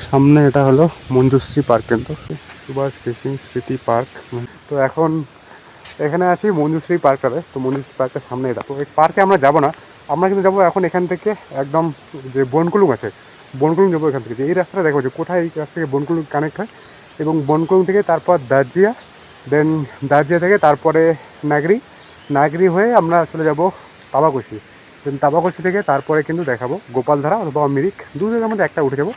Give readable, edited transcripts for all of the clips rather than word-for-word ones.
সামনে এটা হলো মঞ্জুশ্রী পার্ক, কিন্তু সুভাষ কৃষি স্মৃতি পার্ক। তো এখন এখানে আছি মঞ্জুশ্রী পার্কারে। তো মঞ্জুশ্রী পার্কের সামনে এটা। তো এই পার্কে আমরা যাবো না, আমরা কিন্তু যাবো এখন এখান থেকে একদম যে বনকুলুং আছে, বনকুলুং যাবো এখান থেকে। এই রাস্তাটা দেখো যে কোথায় এই রাস্তা থেকে বনকুলুং কানেক্ট হয়, এবং বনকুলুং থেকে তারপর দার্জিয়া, দেন দার্জিয়া থেকে তারপরে নাগরি, নাগরি হয়ে আমরা চলে যাব তাবাকুশি, দেন তাবাকুশি থেকে তারপরে কিন্তু দেখাবো गोपालधारा অথবা मिरिक, दो जगह मध्य एक उठे যাব।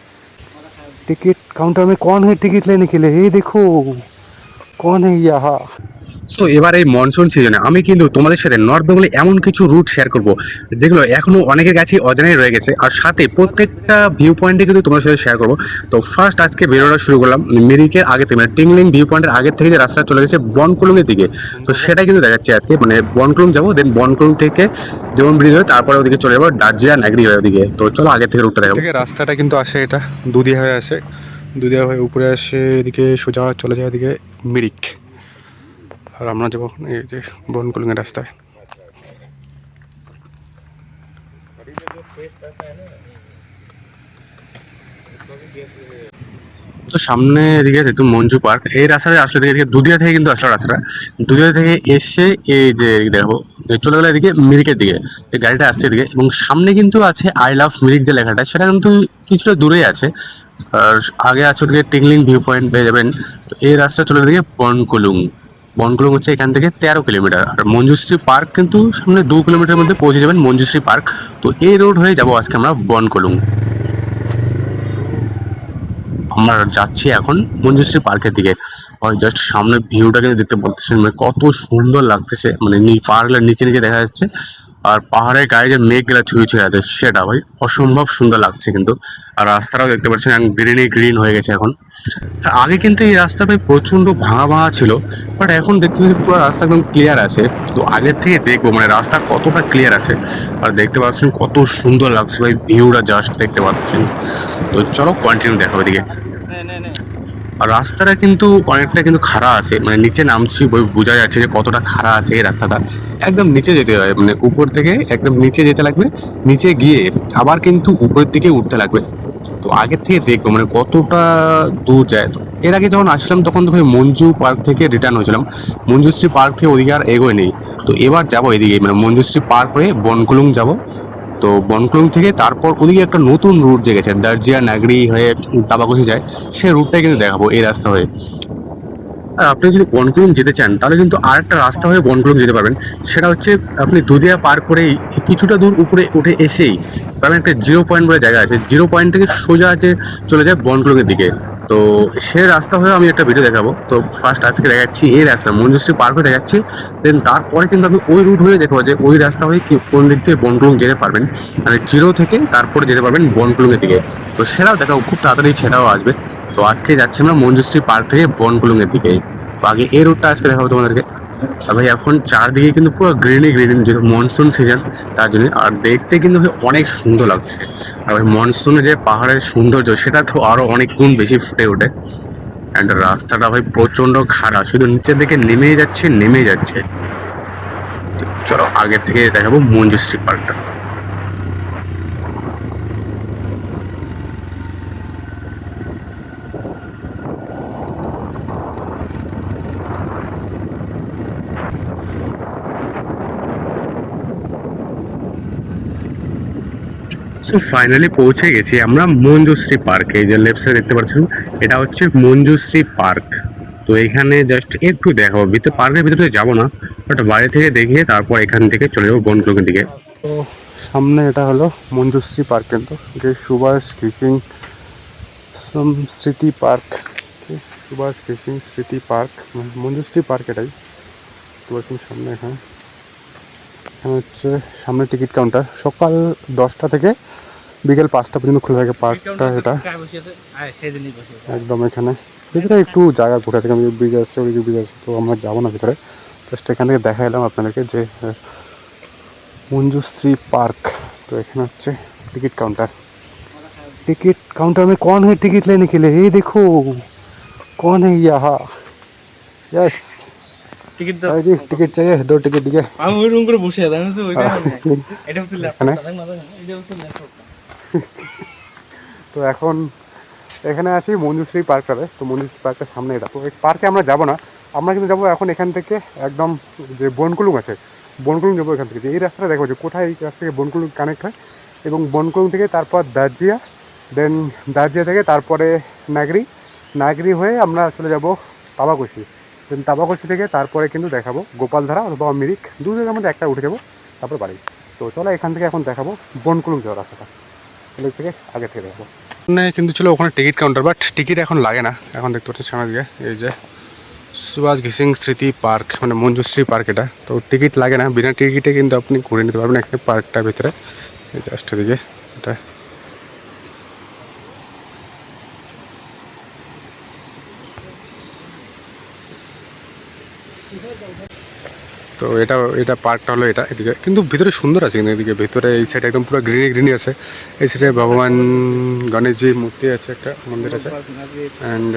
टिकट काउंटर में कौन है टिकट लेने के लिए? ये देखो कौन है यहाँ। সো এবার এই মনসুন সিজনে আমি কিন্তু তোমাদের সাথে নর্থ বেঙ্গলে এমন কিছু রুট শেয়ার করব যেগুলো এখনো অনেকের কাছে অজানাই রয়ে গেছে, আর সাথে প্রত্যেকটা ভিউ পয়েন্টে কিন্তু তোমাদের সাথে শেয়ার করব। তো ফার্স্ট আজকে বেরোটা শুরু করলাম মিরিকের আগে থেকে, মানে টিংলিং ভিউ পয়েন্টের আগে থেকে যে রাস্তা চলে গেছে বনকুলুং এর দিকে, তো সেটা কিন্তু দেখাচ্ছি আজকে। মানে বনকুলুং যাবো, দেন বনকুলুং থেকে যেমন ব্রিজ হয়ে তারপরে ওদিকে চলে যাবো দার্জিয়া নাগরি হয়ে ওদিকে। তো চলো আগে থেকে রুটটা দেখাবো। থেকে রাস্তাটা কিন্তু আসে, এটা দুদিয়া হয়ে আসে, দুদিয়া হয়ে উপরে আসে, এদিকে সোজা চলে যায় এদিকে মিরিক। আর আমরা যাবো এই যে বনকুলুঙের রাস্তায়। তো সামনে এদিকে যেহেতু মঞ্জু পার্ক, এই রাস্তাটা আসলে এদিকে দুদিয়া থেকে কিন্তু আসলে রাস্তাটা, দুদিয়া থেকে এসে এই যে দেখাবো চলে গেলে এদিকে মিরিকের দিকে এই গাড়িটা আসছে এদিকে, এবং সামনে কিন্তু আছে আই লাভ মিরিক যে লেখাটা, সেটা কিন্তু কিছুটা দূরেই আছে। আর আগে আছে ওদিকে টিংলিং ভিউ পয়েন্ট পেয়ে যাবেন। তো এই রাস্তা চলে গেলে বনকুলুং, বনকুলুং হচ্ছে এখান থেকে 13 কিলোমিটার, আর মঞ্জুশ্রী পার্ক কিন্তু সামনে 2 কিলোমিটার মধ্যে পৌঁছে যাবেন মঞ্জুশ্রী পার্ক। তো এই রোড হয়ে যাবো আজকে আমরা বনকুলুং। আমরা যাচ্ছি এখন মঞ্জুশ্রী পার্কের দিকে। ওই জাস্ট সামনে ভিউটা কিন্তু দেখতে পাচ্ছেন, মানে কত সুন্দর লাগতেছে, মানে পাহাড়গুলোর নিচে নিচে দেখা যাচ্ছে, আর পাহাড়ের গায়ে যে মেঘগুলা ছুঁয়ে ছুঁয়ে আছে সেটা ভাই অসম্ভব সুন্দর লাগছে কিন্তু। আর রাস্তাটাও দেখতে পাচ্ছেন গ্রিনই গ্রিন হয়ে গেছে এখন। আগে কিন্তু এই রাস্তা ভাই প্রচন্ড ভাঙা ভাঙা ছিল, বাট এখন দেখতে পাচ্ছি পুরো রাস্তা একদম ক্লিয়ার আছে। তো আগের থেকে দেখবো মানে রাস্তা কতটা ক্লিয়ার আছে, আর দেখতে পাচ্ছেন কত সুন্দর লাগছে ভাই, ভিউটা জাস্ট দেখতে পাচ্ছেন। তো চলো কন্টিনিউ দেখাবো এদিকে। আর রাস্তাটা কিন্তু অনেকটা কিন্তু খাড়া আছে, মানে নিচে নামছি বোঝা যাচ্ছে যে কতটা খাড়া আছে এই রাস্তাটা। একদম নিচে যেতে হয়, মানে উপর থেকে একদম নিচে যেতে লাগবে, নিচে গিয়ে আবার কিন্তু উপরের দিকে উঠতে লাগবে। তো আগের থেকে দেখবো মানে কতটা দূর যায়। তো এর আগে যখন আসলাম তখন তো ভাই মঞ্জু পার্ক থেকে রিটার্ন হয়েছিলাম, মঞ্জুশ্রী পার্ক থেকে ওদিকে আর এগোয় নেই। তো এবার যাবো এদিকে, মানে মঞ্জুশ্রী পার্ক হয়ে বনকুলুং যাব। তো বনকুলুং থেকে তারপর ওদিকে একটা নতুন রুট জেগেছে দার্জিয়া নাগরি হয়ে তাবাকুশি যায়, সেই রুটটাই কিন্তু দেখাবো এই রাস্তা হয়ে। আর আপনি যদি বনকুলুং যেতে চান তাহলে কিন্তু আরেকটা রাস্তা হয়ে বনকুলুং যেতে পারবেন, সেটা হচ্ছে আপনি দুদিয়া পার করেই কিছুটা দূর উপরে উঠে এসেই পাবেন একটা 0 পয়েন্ট বলে জায়গা আছে, 0 পয়েন্ট থেকে সোজা আছে চলে যায় বনকুলুং এর দিকে। তো সে রাস্তা হয়ে আমি একটা ভিডিও দেখাবো। তো ফার্স্ট আজকে দেখাচ্ছি এই রাস্তা মঞ্জুশ্রী পার্কও দেখাচ্ছি, দেন তারপরে কিন্তু আমি ওই রুট হয়ে দেখাবো যে ওই রাস্তা হয়ে কি কোন দিক থেকে বনকুলুং যেতে পারবেন, মানে 0 থেকে তারপরে যেতে পারবেন বনকুলুং এর দিকে। তো সেটাও দেখাবো খুব তাড়াতাড়ি, সেটাও আসবে। তো আজকে যাচ্ছি আমরা মঞ্জুশ্রী পার্ক থেকে বনকুলুং এর দিকে। তো আগে এই রুটটা আজকে দেখাবো তোমাদেরকে। আর ভাই এখন চারদিকে কিন্তু পুরো গ্রিনই গ্রিন, যেহেতু মনসুন সিজন তার জন্য, আর দেখতে কিন্তু ভাই অনেক সুন্দর লাগছে। আর ভাই মনসুনে যে পাহাড়ের সৌন্দর্য সেটা তো আরো অনেক গুণ বেশি ফুটে ওঠে। অ্যান্ড রাস্তাটা ভাই প্রচন্ড খারাপ, শুধু নিচের দিকে নেমেই যাচ্ছে নেমেই যাচ্ছে। তো চলো আগে থেকে দেখাবো মঞ্জুশ্রী পার্কটা। সো ফাইনালি পৌঁছে গেছি আমরা মঞ্জুশ্রী পার্কে। এই যে লেফট সাইড দেখতে পাচ্ছেন, এটা হচ্ছে মঞ্জুশ্রী পার্ক। তো এখানে জাস্ট একটু দেখাবো, ভিতরে পার্কের ভিতরে যাবো না, বাট বাইরে থেকে দেখিয়ে তারপর এখান থেকে চলে যাবো বনকুলুঙের দিকে। তো সামনে এটা হলো মঞ্জুশ্রী পার্ক, কিন্তু যে সুভাষ কৃষি স্মৃতি পার্ক, সুভাষ কৃষি স্মৃতি পার্ক মঞ্জুশ্রী পার্ক এটাই। তো সামনে এখানে এখানে হচ্ছে সামনে টিকিট কাউন্টার, সকাল 10টা থেকে বিকেল 5টা পর্যন্ত খোলা থাকে পার্কটা। এটা একদম এখানে ভিতরে একটু জায়গা ঘুরে থেকে ব্রিজ আসছে, ওদিকে ব্রিজ আসছে, তো আমরা যাবো না ভিতরে। জাস্ট এখান থেকে দেখা এলাম আপনাদেরকে যে মঞ্জুশ্রী পার্ক। तो एखाने होच्छे टिकट काउंटर, टिकट काउंटर में कौन है टिकट लेने के लिए? ये देखो कौन है यहाँ। यस टिकट दो जी, टिकट चाहिए, 2 टिकट दीजिए। আমি ওই রুম করে বসে আছি, আমি ওই এটা হচ্ছে ল্যাপটপ, এটা হচ্ছে ল্যাপটপ। তো এখন এখানে আছি মঞ্জুশ্রী পার্কটাতে। তো মঞ্জুশ্রী পার্কের সামনে এটা। তো এই পার্কে আমরা যাবো না, আমরা কিন্তু যাবো এখন এখান থেকে একদম যে বনকুলুং আছে, বনকুলুং যাবো এখান থেকে। যে এই রাস্তাটা দেখো যে কোথায় এই রাস্তা থেকে বনকুলুং কানেক্ট হয়, এবং বনকুলুং থেকে তারপর দার্জিয়া, দেন দার্জিয়া থেকে তারপরে নাগরি, নাগরি হয়ে আমরা চলে যাব তাবাকুশি, দেন তাবাকুশি থেকে তারপরে কিন্তু দেখাবো গোপালধারা অথবা মিরিক, দু জায়গার মধ্যে একটা উঠে যাবো, তারপর বাড়ি। তো চলো এখান থেকে এখন দেখাবো বনকুলুং যাওয়ার রাস্তাটা, এদিক থেকে আগে থেকে দেখাবো। ওখানে কিন্তু ছিল ওখানে টিকিট কাউন্টার, বাট টিকিট এখন লাগে না। এখন দেখতে পাচ্ছি সামনের দিকে এই যে সুভাষ ঘিসিং স্মৃতি পার্ক, মানে মঞ্জুশ্রী পার্ক এটা। তো টিকিট লাগে না, বিনা টিকিটে কিন্তু আপনি ঘুরে নিতে পারবেন এখানে পার্কটার ভিতরে। এই জাস্ট দিকে এটা তো এটা এটা পার্কটা হলো এটা। এদিকে কিন্তু ভিতরে সুন্দর আছে, কিন্তু এদিকে ভিতরে এই সাইড একদম পুরো গ্রিনি গ্রিনি আছে। এই সাইডে ভগবান গণেশজির মূর্তি আছে, একটা মন্দির আছে। অ্যান্ড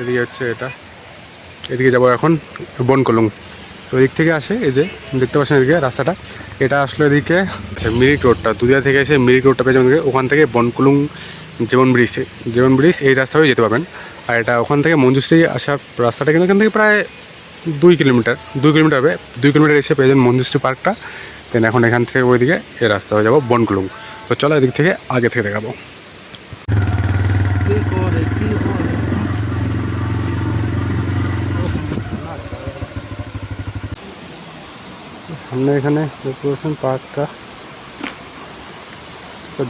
এদিকে হচ্ছে এটা, এদিকে যাবো এখন বনকুলুং। তো এদিক থেকে আসে, এই যে দেখতে পাচ্ছেন এদিকে রাস্তাটা, এটা আসলে এদিকে আচ্ছা মিরিক রোডটা, দুদিয়া থেকে এসে মিরিক রোডটা পেয়ে যাবেন। ওখান থেকে বনকুলুং জীবন ব্রিজ, জীবন ব্রিজ এই রাস্তা হয়ে যেতে পারবেন। আর এটা ওখান থেকে মঞ্জুশ্রী আসার রাস্তাটা কিন্তু এখান থেকে প্রায় 2 কিলোমিটার হবে। 2 কিলোমিটার এসে পেয়ে যাবেন মঞ্জুশ্রী পার্কটা। দেন এখন এখান থেকে ওইদিকে এই রাস্তা হয়ে যাবো বনকুলুং। তো চলো এদিক থেকে আগে থেকে দেখাবো। সামনে এখানে দেখতে পাচ্ছেন পার্কটা,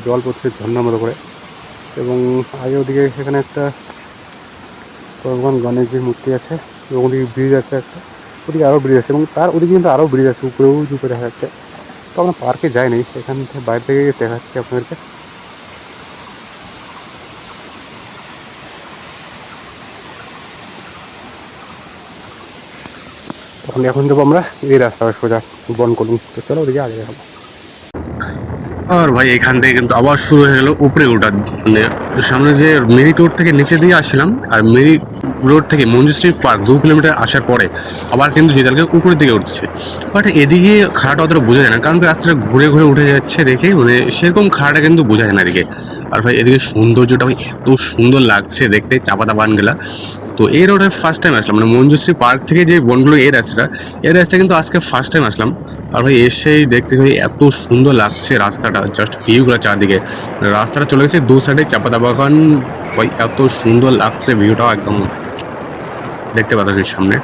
জল পড়ছে ঝর্ণার মতো করে। এবং আগে ওদিকে সেখানে একটা ভগবান গণেশজির মূর্তি আছে, এবং ওদিকে ব্রিজ আছে একটা, ওদিকে আরও ব্রিজ আছে, এবং তার ওদিকে কিন্তু আরও ব্রিজ আছে, উপরেও উপরে দেখা যাচ্ছে। তো আমরা পার্কে যাইনি, এখান থেকে বাইরে থেকে দেখাচ্ছি আপনাদেরকে। তখন এখন যাবো আমরা এই রাস্তা সোজা বনকুলুং। তো চলো ওদিকে আগে দেখাবো। আর ভাই এখান থেকে কিন্তু আবার শুরু হয়ে গেল উপরে ওঠা। মানে সামনে যে মেরিক রোড থেকে নিচে দিয়ে আসছিলাম, আর মেরিক রোড থেকে মঞ্জুশ্রী পার্ক 2 কিলোমিটার আসার পরে আবার কিন্তু যেটাকে উপরের দিকে উঠছে। বাট এদিকে খাড়াটা অতটা বোঝা যায় না, কারণ কি রাস্তাটা ঘুরে ঘুরে উঠে যাচ্ছে দেখে, মানে সেরকম খাড়াটা কিন্তু বোঝা যায় না এদিকে। আর ভাই এদিকে সৌন্দর্যটা এত সুন্দর লাগছে দেখতে, চাপাতা বানগুলা। তো এই রোডে ফার্স্ট টাইম আসলাম, মানে মঞ্জুশ্রী পার্ক থেকে যে বনগুলো এই রাস্তাটা, এই রাস্তা কিন্তু আজকে ফার্স্ট টাইম আসলাম। আর ভাই এসেই দেখতে ভাই এত সুন্দর লাগছে রাস্তাটা, জাস্ট ভিউগুলো চারদিকে। রাস্তাটা চলে গেছে দু সাইডে চাপাতা বাগান, ভাই এত সুন্দর লাগছে ভিউটা, একদম দেখতে পাচ্ছি সামনে।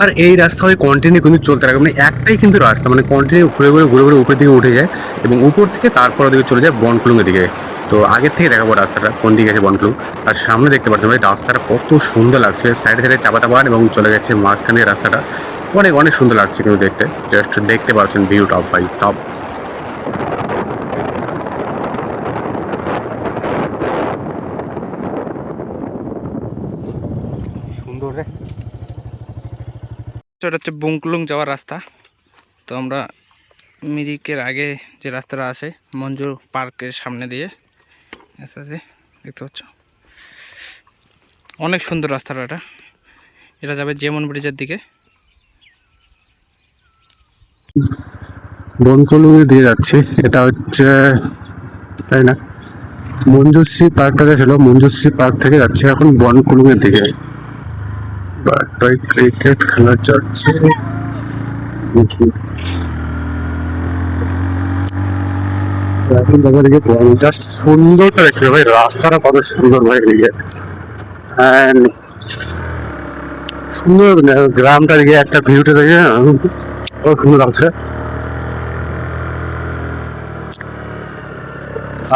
আর এই রাস্তা হয়ে কন্টিনিউ কিন্তু চলতে থাকে, মানে একটাই কিন্তু রাস্তা, মানে কন্টিনিউ ঘুরে ঘুরে ঘুরে ঘুরে উপরের দিকে উঠে যায়, এবং উপর থেকে তারপর দিকে চলে যায় বনকুলুং এর দিকে। তো আগের থেকে দেখাবো রাস্তাটা কোন দিকে আছে বনকুলুং। আর সামনে দেখতে পাচ্ছেন ভাই রাস্তাটা কত সুন্দর লাগছে, সাইডে সাইডে চাপাতা বাগান এবং চলে গেছে মাঝখানে রাস্তাটা। অনেক অনেক সুন্দর লাগছে কিন্তু দেখতে, জাস্ট দেখতে পাচ্ছেন ভিউটা ভাই সব। সুন্দর রে। এটা হচ্ছে বনকুলুং যাওয়ার রাস্তা। তো আমরা মিরিকের আগে যে রাস্তাটা আছে মঞ্জু পার্কের সামনে দিয়ে রাস্তাতে দেখতে পাচ্ছ, অনেক সুন্দর রাস্তাটা। এটা যাবে যেমন ব্রিজের দিকে। বনকুলুং এর দিকে যাচ্ছি, এটা হচ্ছে তাই না মঞ্জুশ্রী পার্কটা ছিল, মঞ্জুশ্রী পার্ক থেকে যাচ্ছে এখন বনকুলুং এর দিকে। বাট ভাই ক্রিকেট খেলা যাচ্ছে, এখন দেখা দিকে জাস্ট সুন্দরটা দেখতে ভাই, রাস্তাটা কত সুন্দর ভাই এদিকে। And সুন্দর গ্রামটা দিকে একটা ভিউটা দেখে খুব সুন্দর লাগছে।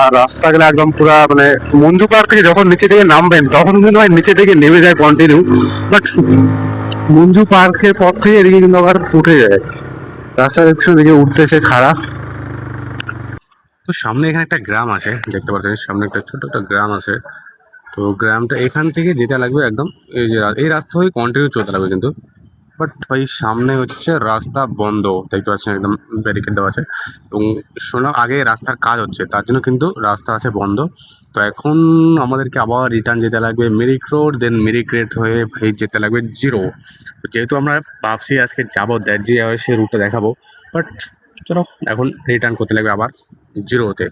আর রাস্তাগুলো একদম পুরা মানে মঞ্জু পার্ক থেকে যখন নিচে থেকে নামবেন তখন কিন্তু ভাই নিচে থেকে নেমে যায় কন্টিনিউ, বাট মঞ্জু পার্কের পর থেকে এদিকে কিন্তু আবার উঠে যায় রাস্তা, দেখছো এদিকে উঠতেছে খাড়া। তো সামনে এখানে একটা গ্রাম আছে, দেখতে পাচ্ছেন সামনে একটা ছোট একটা গ্রাম আছে। তো গ্রামটা এখান থেকে যেতে লাগবে একদম এই যে এই রাস্তা হয়ে কন্টিনিউ চলতে লাগবে কিন্তু। বাট ভাই সামনে হচ্ছে রাস্তা বন্ধ, দেখতে পাচ্ছেন একদম ব্যারিকেড দেওয়া আছে, এবং শোনা আগে রাস্তার কাজ হচ্ছে তার জন্য কিন্তু রাস্তা আছে বন্ধ। তো এখন আমাদেরকে আবার রিটার্ন যেতে লাগবে মিরিক রোড, দেন মিরিক রেট হয়ে ভাই যেতে লাগবে জিরো। যেহেতু আমরা ভাবছি আজকে যাবো দ্যাট যে সেই রুটটা দেখাবো, বাট চলো এখন রিটার্ন করতে লাগবে আবার জিরোতে।